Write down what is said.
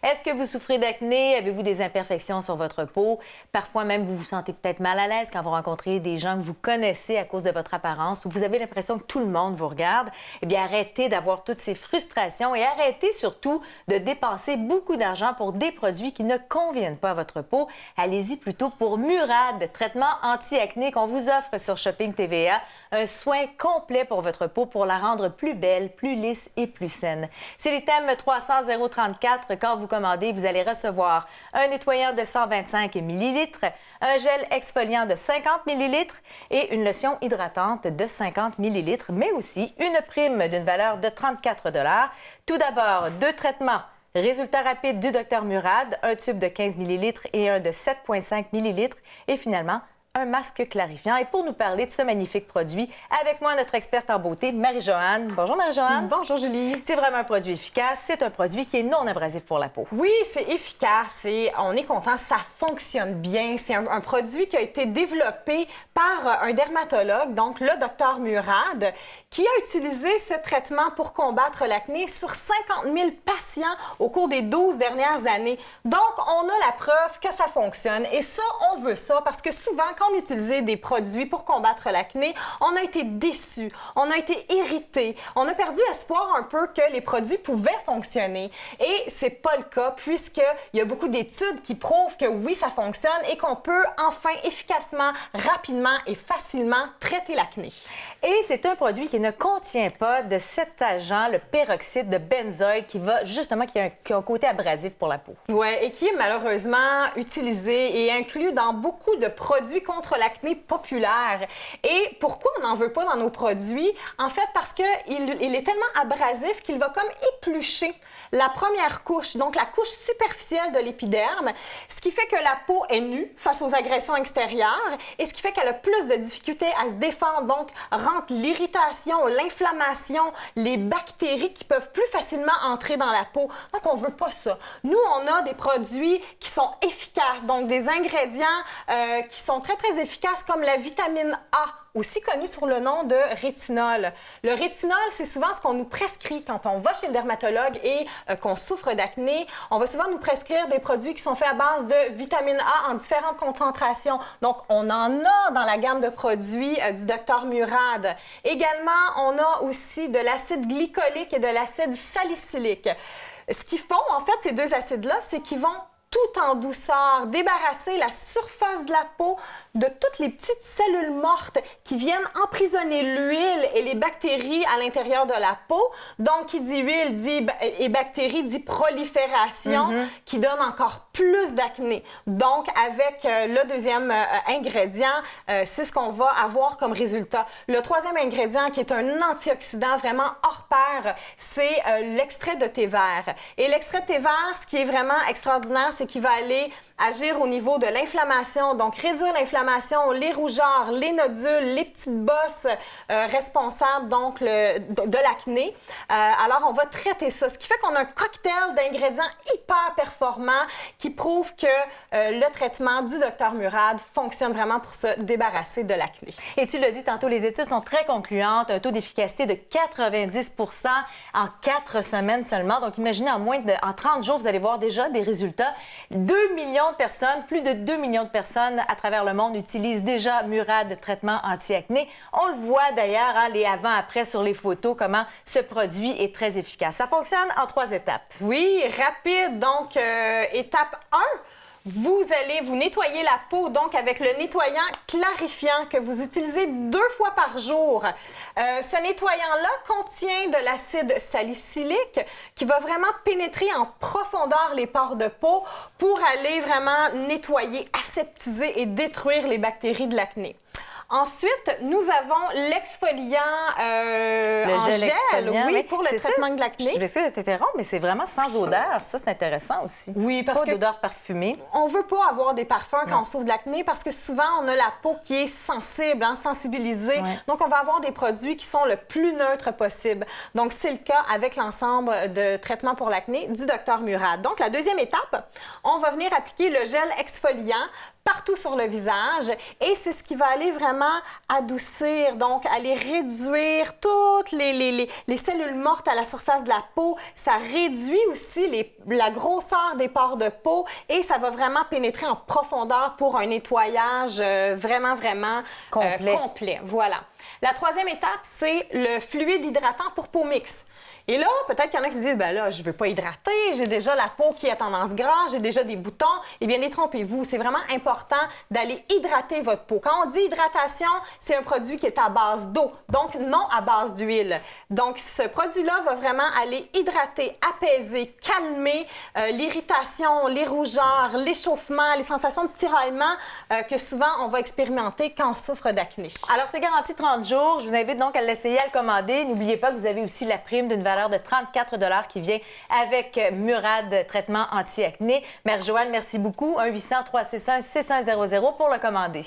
Est-ce que vous souffrez d'acné? Avez-vous des imperfections sur votre peau? Parfois même, vous vous sentez peut-être mal à l'aise quand vous rencontrez des gens que vous connaissez à cause de votre apparence ou vous avez l'impression que tout le monde vous regarde. Eh bien, arrêtez d'avoir toutes ces frustrations et arrêtez surtout de dépenser beaucoup d'argent pour des produits qui ne conviennent pas à votre peau. Allez-y plutôt pour Murad, traitement anti-acné qu'on vous offre sur Shopping TVA. Un soin complet pour votre peau pour la rendre plus belle, plus lisse et plus saine. C'est les thèmes 300 034. Quand vous commandez, vous allez recevoir un nettoyant de 125 ml, un gel exfoliant de 50 ml et une lotion hydratante de 50 ml, mais aussi une prime d'une valeur de 34 $. Tout d'abord, 2 traitements. Résultat rapide du Dr Murad, un tube de 15 ml et un de 7,5 ml. Et finalement, un masque clarifiant. Et pour nous parler de ce magnifique produit, avec moi, notre experte en beauté, Marie-Joanne. Bonjour, Marie-Joanne. Bonjour, Julie. C'est vraiment un produit efficace. C'est un produit qui est non abrasif pour la peau. Oui, c'est efficace et on est content, ça fonctionne bien. C'est un produit qui a été développé par un dermatologue, donc le Dr Murad, qui a utilisé ce traitement pour combattre l'acné sur 50 000 patients au cours des 12 dernières années. Donc, on a la preuve que ça fonctionne. Et ça, on veut ça parce que souvent, quand on utilisait des produits pour combattre l'acné, on a été déçus, on a été irrités, on a perdu espoir un peu que les produits pouvaient fonctionner. Et c'est pas le cas puisqu'il y a beaucoup d'études qui prouvent que oui, ça fonctionne et qu'on peut enfin efficacement, rapidement et facilement traiter l'acné. Et c'est un produit qui ne contient pas de cet agent, le peroxyde de benzoïle, qui a un côté abrasif pour la peau. Oui, et qui est malheureusement utilisé et inclus dans beaucoup de produits contre l'acné populaire. Et pourquoi on n'en veut pas dans nos produits? En fait, parce qu'il est tellement abrasif qu'il va comme éplucher la première couche, donc la couche superficielle de l'épiderme, ce qui fait que la peau est nue face aux agressions extérieures et ce qui fait qu'elle a plus de difficultés à se défendre, donc rentre l'irritation, l'inflammation, les bactéries qui peuvent plus facilement entrer dans la peau. Donc, on veut pas ça. Nous, on a des produits qui sont efficaces, donc des ingrédients qui sont très, très efficaces comme la vitamine A, aussi connue sous le nom de rétinol. Le rétinol, c'est souvent ce qu'on nous prescrit quand on va chez le dermatologue et qu'on souffre d'acné. On va souvent nous prescrire des produits qui sont faits à base de vitamine A en différentes concentrations. Donc, on en a dans la gamme de produits du Dr Murad. Également, on a aussi de l'acide glycolique et de l'acide salicylique. Ce qu'ils font, en fait, ces deux acides-là, c'est qu'ils vont tout en douceur, débarrasser la surface de la peau de toutes les petites cellules mortes qui viennent emprisonner l'huile et les bactéries à l'intérieur de la peau. Donc, qui dit huile dit, et bactéries dit prolifération, qui donne encore plus d'acné. Donc, avec le deuxième ingrédient, c'est ce qu'on va avoir comme résultat. Le troisième ingrédient, qui est un antioxydant vraiment hors pair, c'est l'extrait de thé vert. Et l'extrait de thé vert, ce qui est vraiment extraordinaire, c'est qu'il va aller agir au niveau de l'inflammation, donc réduire l'inflammation, les rougeurs, les nodules, les petites bosses responsables donc de l'acné. Alors, on va traiter ça, ce qui fait qu'on a un cocktail d'ingrédients hyper performants qui prouve que le traitement du Dr Murad fonctionne vraiment pour se débarrasser de l'acné. Et tu l'as dit tantôt, les études sont très concluantes, un taux d'efficacité de 90 % en 4 semaines seulement. Donc, imaginez, en 30 jours, vous allez voir déjà des résultats. 2 millions de personnes, plus de 2 millions de personnes à travers le monde utilisent déjà Murad traitement anti-acné. On le voit d'ailleurs, hein, les avant-après sur les photos, comment ce produit est très efficace. Ça fonctionne en 3 étapes. Oui, rapide. Donc, étape 1. Vous allez vous nettoyer la peau, donc avec le nettoyant clarifiant que vous utilisez 2 fois par jour. Ce nettoyant-là contient de l'acide salicylique qui va vraiment pénétrer en profondeur les pores de peau pour aller vraiment nettoyer, aseptiser et détruire les bactéries de l'acné. Ensuite, nous avons l'exfoliant le en gel exfoliant, oui, pour le traitement de l'acné. Je vais essayer de t'interrompre, mais c'est vraiment sans odeur. Ça, c'est intéressant aussi. Oui, parce pas que d'odeur parfumée. On veut pas avoir des parfums quand on souffre de l'acné parce que souvent, on a la peau qui est sensible, hein, sensibilisée. Ouais. Donc, on va avoir des produits qui sont le plus neutres possible. Donc, c'est le cas avec l'ensemble de traitements pour l'acné du Dr Murad. Donc, la deuxième étape, on va venir appliquer le gel exfoliant partout sur le visage et c'est ce qui va aller vraiment adoucir, donc aller réduire toutes les cellules mortes à la surface de la peau. Ça réduit aussi la grosseur des pores de peau et ça va vraiment pénétrer en profondeur pour un nettoyage vraiment complet. Voilà. La troisième étape, c'est le fluide hydratant pour peau mixte. Et là, peut-être qu'il y en a qui se disent, ben là, je ne veux pas hydrater, j'ai déjà la peau qui a tendance grasse, j'ai déjà des boutons. Eh bien, détrompez-vous, c'est vraiment important d'aller hydrater votre peau. Quand on dit hydratation, c'est un produit qui est à base d'eau, donc non à base d'huile. Donc, ce produit-là va vraiment aller hydrater, apaiser, calmer l'irritation, les rougeurs, l'échauffement, les sensations de tiraillement que souvent on va expérimenter quand on souffre d'acné. Alors, c'est garanti 30 jours. Je vous invite donc à l'essayer, à le commander. N'oubliez pas que vous avez aussi la prime d'une valeur de 34 $ qui vient avec Murad traitement anti-acné. Mère Joanne, merci beaucoup. 1-800-361-6100 pour le commander.